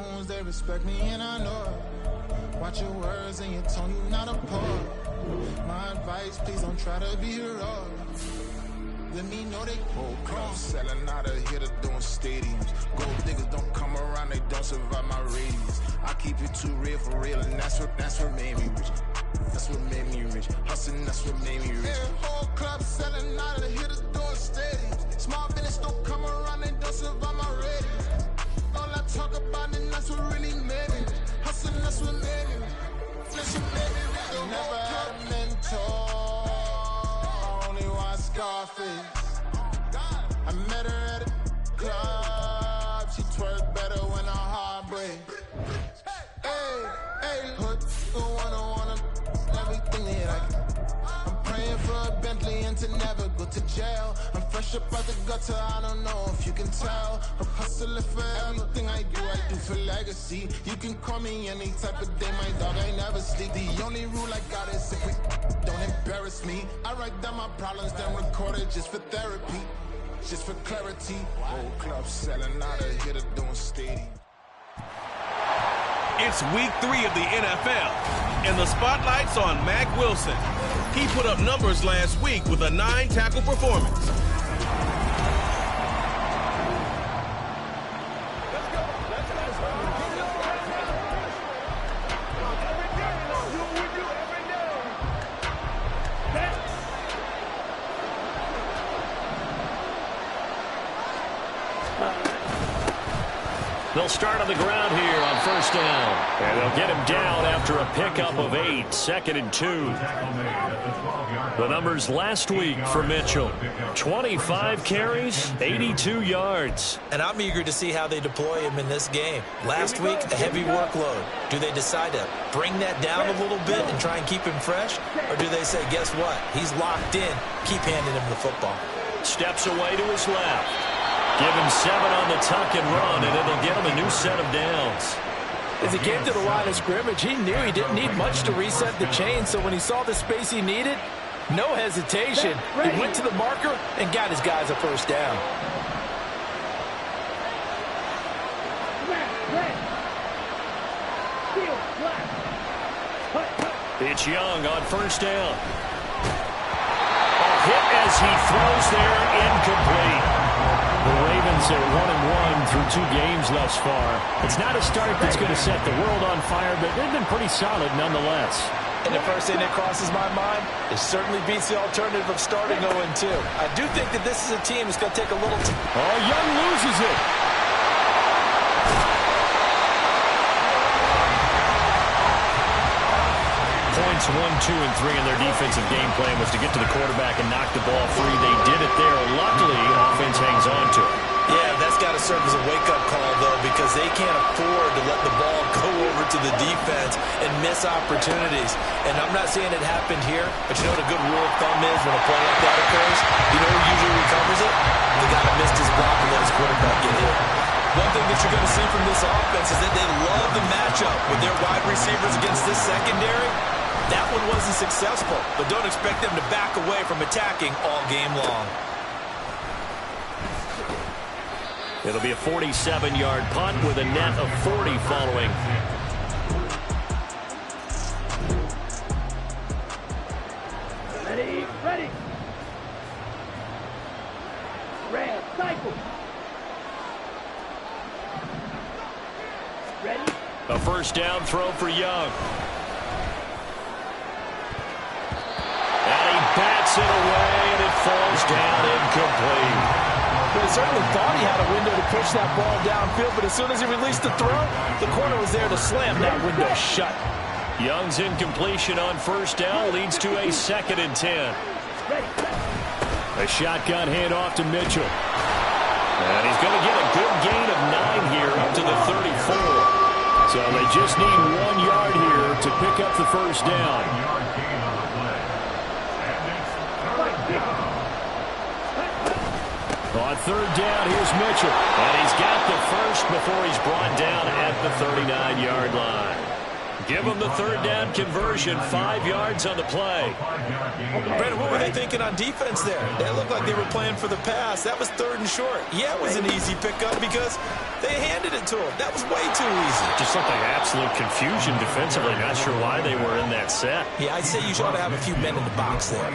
tunes, they respect me and I know it. Watch your words and your tone, you not a poet. My advice, please don't try to be heroic. Let me know they whole club selling out of here to doing stadiums. Gold diggers don't come around, they don't survive my radius. I keep it too real for real, and that's what made me rich. That's what made me rich. Hustling, that's what made me rich. Yeah, whole club selling out of here to doing stadiums. Small business don't come around, they don't survive my radius. All I talk about, and that's what really made me rich. Hustling, that's what made me rich. That's what made me rich. I never had a mentor. Scarface. I met her at a club. She twerk better when her heart breaks. Hey, hood, wanna everything that I can. I'm praying for a Bentley and to never go to jail. I'm fresh up out the gutter, I don't know if you can tell. I'm hustling for everything I do for legacy. You can call me any type of day, my dog, I never sleep. The only rule I got is if we don't embarrass me. I write down my problems, then record it just for therapy, just for clarity. Whole club selling out of here to doing stadium. It's week 3 of the NFL, and the spotlight's on Mack Wilson. He put up numbers last week with a 9-tackle performance. They'll start on the ground here on first down. And they'll get him down after a pickup of 8, 2nd and 2. The numbers last week for Mitchell. 25 carries, 82 yards. And I'm eager to see how they deploy him in this game. Last week, a heavy workload. Do they decide to bring that down a little bit and try and keep him fresh? Or do they say, guess what? He's locked in. Keep handing him the football. Steps away to his left. Give him 7 on the tuck and run, and it'll get him a new set of downs. As he came to the line of scrimmage, he knew he didn't need much to reset the chain, so when he saw the space he needed, no hesitation. He went to the marker and got his guys a first down. It's Young on first down. A hit as he throws there, incomplete. The Ravens are 1-1 through 2 games thus far. It's not a start that's going to set the world on fire, but they've been pretty solid nonetheless. And the first thing that crosses my mind, it certainly beats the alternative of starting 0-2. I do think that this is a team that's going to take a little time. Oh, Young loses it. Points 1, 2, and 3 in their defensive game plan was to get to the quarterback and knock the ball free. They did it there. Luckily, offense hangs on to it. Yeah, that's got to serve as a wake-up call, though, because they can't afford to let the ball go over to the defense and miss opportunities. And I'm not saying it happened here, but you know what a good rule of thumb is when a play like that occurs? You know who usually recovers it? The guy that missed his block and let his quarterback get hit. One thing that you're going to see from this offense is that they love the matchup with their wide receivers against this secondary. That one wasn't successful, but don't expect them to back away from attacking all game long. It'll be a 47-yard punt with a net of 40 following. Ready. Red, cycle. Ready. A first down throw for Young. And he bats it away, and it falls down incomplete. But he certainly thought he had a window to push that ball downfield, but as soon as he released the throw, the corner was there to slam that window shut. Young's incompletion on first down leads to a 2nd and 10. A shotgun handoff to Mitchell. And he's going to get a good gain of 9 here up to the 34. So they just need 1 yard here to pick up the first down. On third down, here's Mitchell. And he's got the first before he's brought down at the 39-yard line. give them the third down conversion, 5 yards on the play. Brandon, what were they thinking on defense there? They looked like they were playing for the pass. That was 3rd and short. Yeah, it was an easy pickup because they handed it to him. That was way too easy. Just looked like absolute confusion defensively. Not sure why they were in that set. Yeah, I'd say you ought to have a few men in the box there.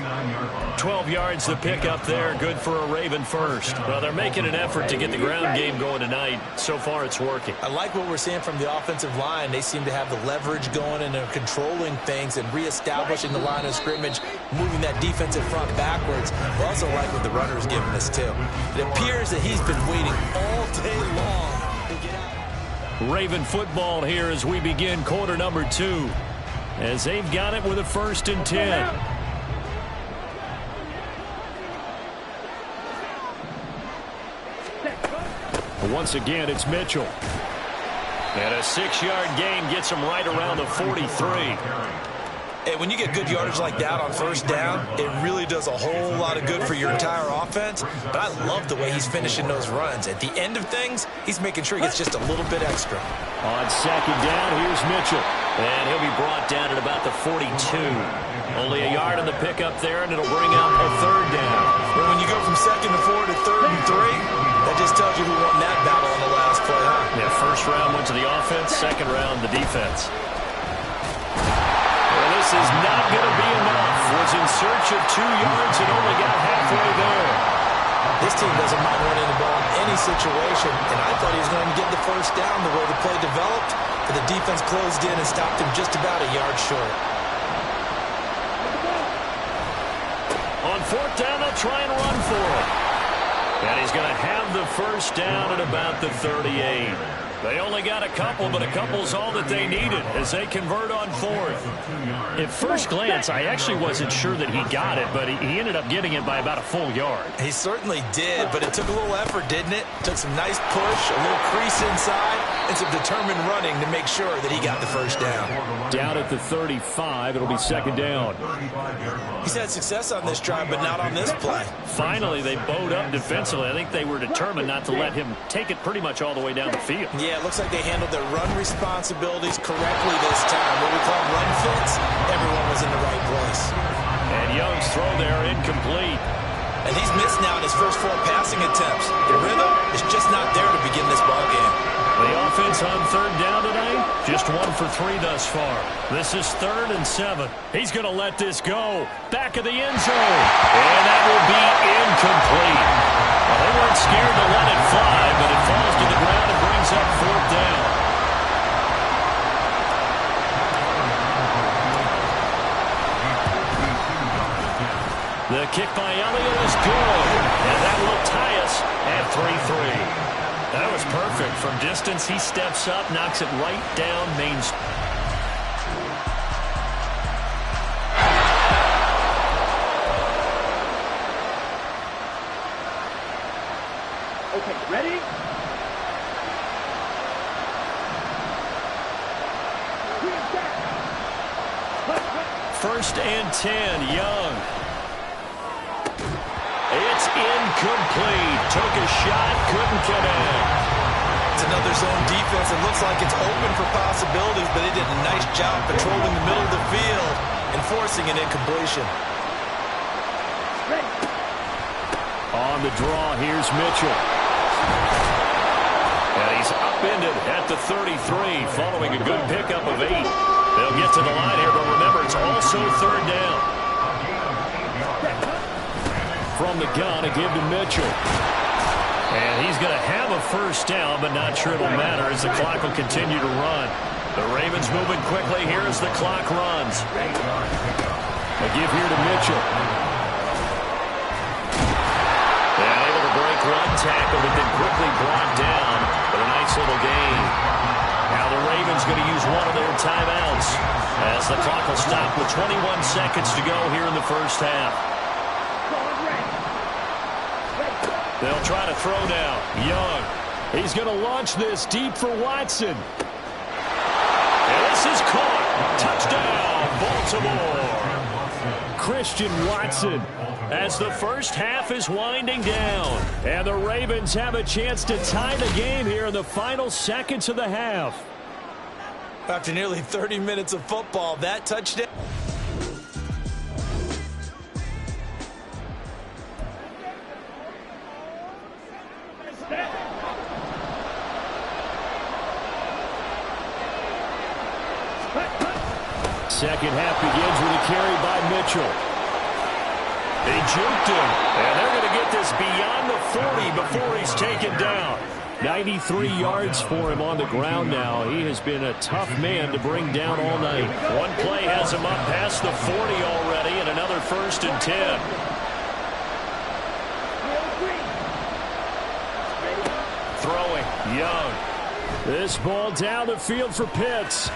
12 yards the pickup there. Good for a Raven first. Well, they're making an effort to get the ground game going tonight. So far, it's working. I like what we're seeing from the offensive line. They seem to have the leverage going and they're controlling things and reestablishing the line of scrimmage, moving that defensive front backwards. I also like what the runner is giving us, too. It appears that he's been waiting all day long to get out. Raven football here as we begin quarter number 2. As they've got it with a 1st and 10. Once again, it's Mitchell. And a 6-yard gain gets him right around the 43. Hey, when you get good yardage like that on 1st down, it really does a whole lot of good for your entire offense. But I love the way he's finishing those runs. At the end of things, he's making sure he gets just a little bit extra. On 2nd down, here's Mitchell. And he'll be brought down at about the 42. Only a yard on the pickup there, and it'll bring out a 3rd down. Well, when you go from 2nd and 4 to 3rd and 3, that just tells you who won that battle on the last play, huh? Yeah, 1st round went to the offense, 2nd round the defense. Well, this is not going to be enough. Was in search of 2 yards and only got halfway there. This team doesn't mind running the ball in any situation, and I thought he was going to get the 1st down the way the play developed, but the defense closed in and stopped him just about a yard short. On 4th down, they'll try and run for it. And he's going to have the 1st down at about the 38. They only got a couple, but a couple's all that they needed as they convert on 4th. At first glance, I actually wasn't sure that he got it, but he ended up getting it by about a full yard. He certainly did, but it took a little effort, didn't it? Took some nice push, a little crease inside, and some determined running to make sure that he got the 1st down. Down at the 35, it'll be 2nd down. He's had success on this drive, but not on this play. Finally, they bowed up defensively. I think they were determined not to let him take it pretty much all the way down the field. Yeah, it looks like they handled their run responsibilities correctly this time. What we call run fits, everyone was in the right place. And Young's throw there incomplete. And he's missed now in his first 4 passing attempts. The rhythm is just not there to begin this ball game. The offense on 3rd down tonight, just 1 for 3 thus far. This is 3rd and 7. He's going to let this go. Back of the end zone. And that will be incomplete. Well, they weren't scared to let it fly, but it falls to the ground and brings up 4th down. The kick by Elliott is good, and that will tie us at 3-3. That was perfect. From distance, he steps up, knocks it right down Main Street. Okay, ready? 1st and 10, Young. It's incomplete. Took a shot, couldn't connect. It's another zone defense. It looks like it's open for possibilities, but they did a nice job patrolling the middle of the field and forcing an incompletion. On the draw, here's Mitchell. And he's upended at the 33, following a good pickup of 8. They'll get to the line here, but remember, it's also 3rd down. From the gun, a give to Mitchell. And he's going to have a 1st down, but not sure it'll matter as the clock will continue to run. The Ravens moving quickly here as the clock runs. A give here to Mitchell. And able to break 1 tackle, but then quickly brought down. But a nice little gain. Now the Ravens going to use one of their timeouts as the clock will stop with 21 seconds to go here in the 1st half. They'll try to throw now. Young. He's going to launch this deep for Watson. And this is caught. Touchdown, Baltimore. Christian Watson as the 1st half is winding down. And the Ravens have a chance to tie the game here in the final seconds of the half. After nearly 30 minutes of football, that touchdown. Second half begins with a carry by Mitchell. They juked him, and they're going to get this beyond the 40 before he's taken down. 93 yards for him on the ground now. He has been a tough man to bring down all night. One play has him up past the 40 already, and another 1st and 10. Throwing, Young. This ball down the field for Pitts.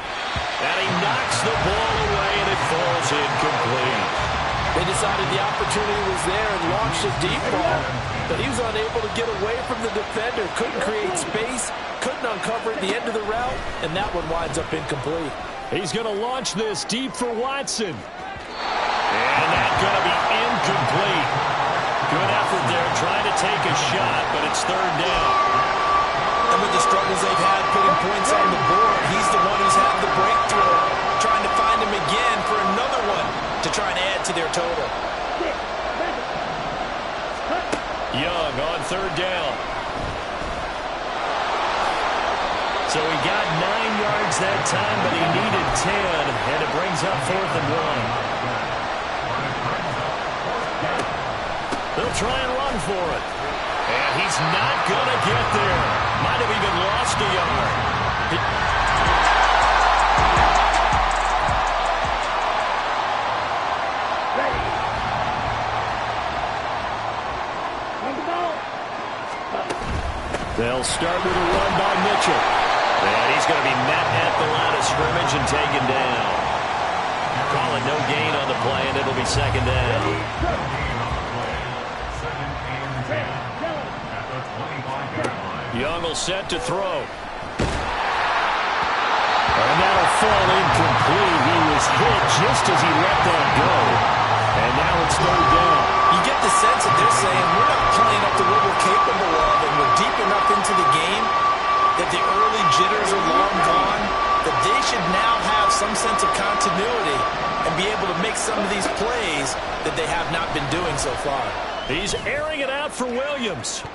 And he knocks the ball away, and it falls incomplete. They decided the opportunity was there and launched a deep ball, but he was unable to get away from the defender, couldn't create space, couldn't uncover at the end of the route, and that one winds up incomplete. He's going to launch this deep for Watson. And that's going to be incomplete. Good effort there, trying to take a shot, but it's 3rd down. And with the struggles they've had putting points on the board, he's the one who's had the breakthrough, trying to find him again for another one to try and add to their total. Young on 3rd down. So he got 9 yards that time, but he needed 10, and it brings up 4th and 1. They'll try and run for it. And he's not going to get there. Might have even lost a yard. They'll start with a run by Mitchell. And he's going to be met at the line of scrimmage and taken down. Call it no gain on the play, and it'll be 2nd down. Young will set to throw. And that'll fall incomplete. He was hit just as he let that go. And now it's 3rd down. You get the sense that they're saying, we're not playing up to what we're capable of, and we're deep enough into the game that the early jitters are long gone, that they should now have some sense of continuity and be able to make some of these plays that they have not been doing so far. He's airing it out for Williams.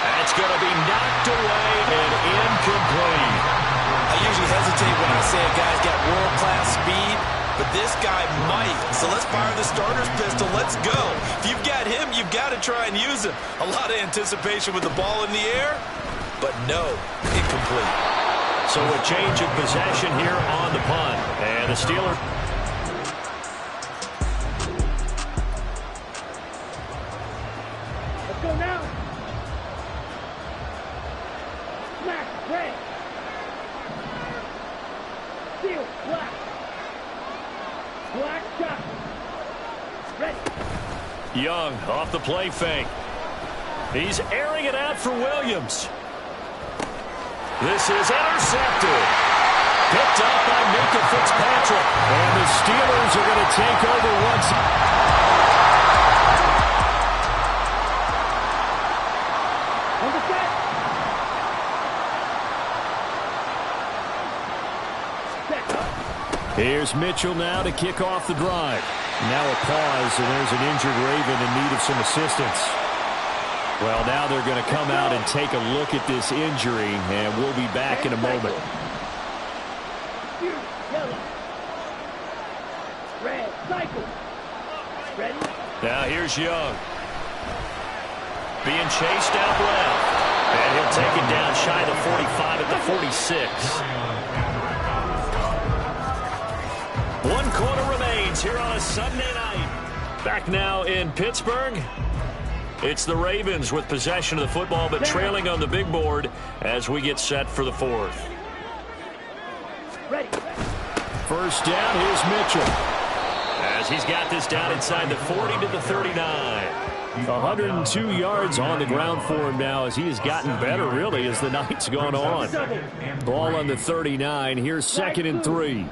That's going to be knocked away and incomplete. I usually hesitate when I say a guy's got world-class speed, but this guy might. So let's fire the starter's pistol. Let's go. If you've got him, you've got to try and use him. A lot of anticipation with the ball in the air, but no, incomplete. So a change of possession here on the punt. And the Steelers. Let's go now. Smack, red. Steel, black. Black shot. Ready. Young off the play fake. He's airing it out for Williams. This is intercepted. Picked up by Minka Fitzpatrick. And the Steelers are going to take over once. On the set. Here's Mitchell now to kick off the drive. Now a pause, and there's an injured Raven in need of some assistance. Well, now they're going to come out and take a look at this injury, and we'll be back in a moment. Yellow. Red, cycle. Ready? Now here's Young. Being chased out left. And he'll take it down shy of the 45 at the 46. 1 quarter remains here on a Sunday night. Back now in Pittsburgh. It's the Ravens with possession of the football, but trailing on the big board as we get set for the 4th. Ready. First down, here's Mitchell. As he's got this down inside the 40 to the 39. 102 yards on the ground for him now as he has gotten better, really, as the night's gone on. Ball on the 39. Here's 2nd and 3.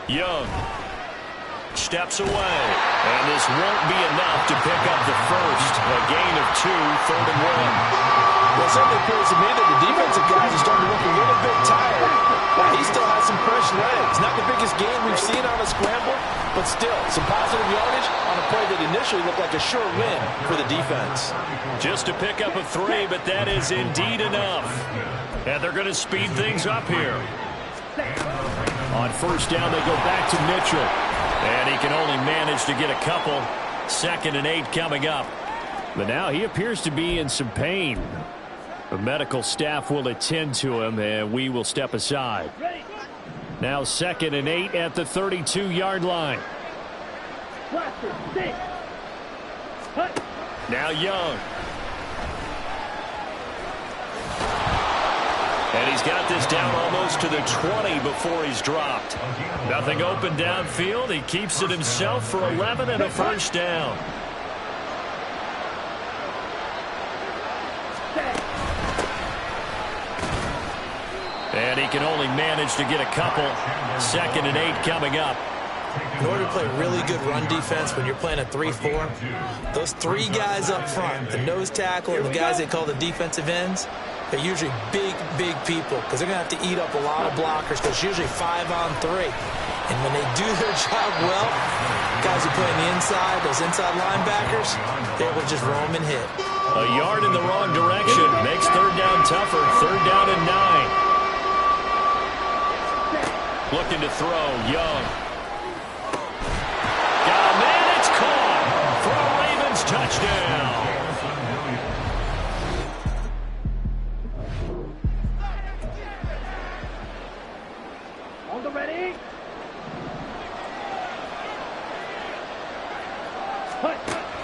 Young steps away, and this won't be enough to pick up the first. A gain of 2, 3rd and 1. Well, it certainly appears to me that the defensive guys are starting to look a little It's not the biggest gain we've seen on a scramble, but still, some positive yardage on a play that initially looked like a sure win for the defense. Just to pick up a 3, but that is indeed enough. And they're going to speed things up here. On first down, they go back to Mitchell. And he can only manage to get a couple. 2nd and 8 coming up. But now he appears to be in some pain. The medical staff will attend to him, and we will step aside. Now 2nd and 8 at the 32-yard line. Now Young. And he's got this down almost to the 20 before he's dropped. Nothing open downfield. He keeps it himself for 11 and a first down. And he can only manage to get a couple. 2nd and 8 coming up. In order to play really good run defense when you're playing a 3-4, those 3 guys up front, the nose tackle and the guys they call the defensive ends, they're usually big, big people because they're going to have to eat up a lot of blockers because it's usually 5 on 3. And when they do their job well, guys who play on the inside, those inside linebackers, they're able to just roam and hit. A yard in the wrong direction makes 3rd down tougher. 3rd down and 9. Looking to throw, Young. Got a man, it's caught for a Ravens touchdown. On the ready.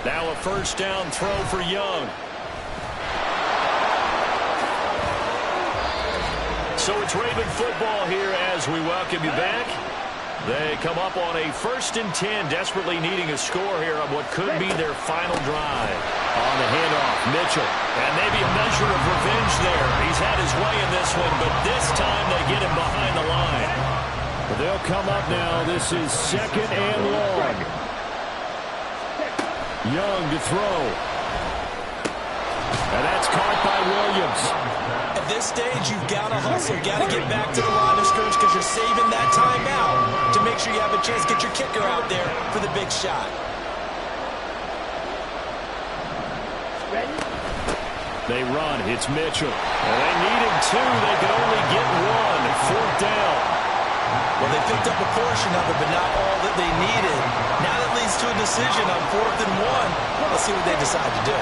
Now a first down throw for Young. So it's Raven football here as we welcome you back. They come up on a 1st and 10, desperately needing a score here on what could be their final drive. On the handoff, Mitchell. And maybe a measure of revenge there. He's had his way in this one, but this time they get him behind the line. They'll come up now. This is 2nd and long. Young to throw. And that's caught by Williams. At this stage, you've got to hustle. You've got to get back to the line of scrimmage because you're saving that timeout to make sure you have a chance to get your kicker out there for the big shot. They run. It's Mitchell. And they needed 2. They could only get 1. 4th down. Well, they picked up a portion of it, but not all that they needed. Now that leads to a decision on 4th and 1. Let's see what they decide to do.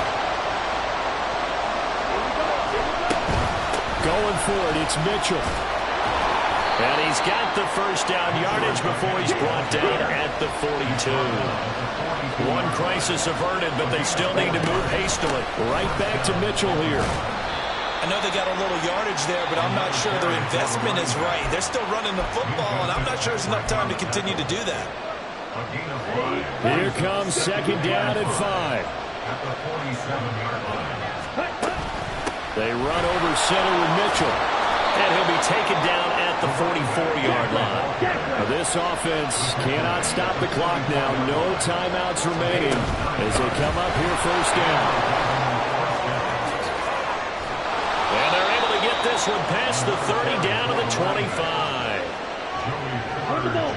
Going for it, it's Mitchell. And he's got the first down yardage before he's brought down at the 42. One crisis averted, but they still need to move hastily. Right back to Mitchell here. I know they got a little yardage there, but I'm not sure their investment is right. They're still running the football, and I'm not sure there's enough time to continue to do that. Here comes 2nd down and 5. They run over center with Mitchell. And he'll be taken down at the 44-yard line. Now this offense cannot stop the clock now. No timeouts remaining as they come up here 1st down. And they're able to get this one past the 30 down to the 25. Run the ball.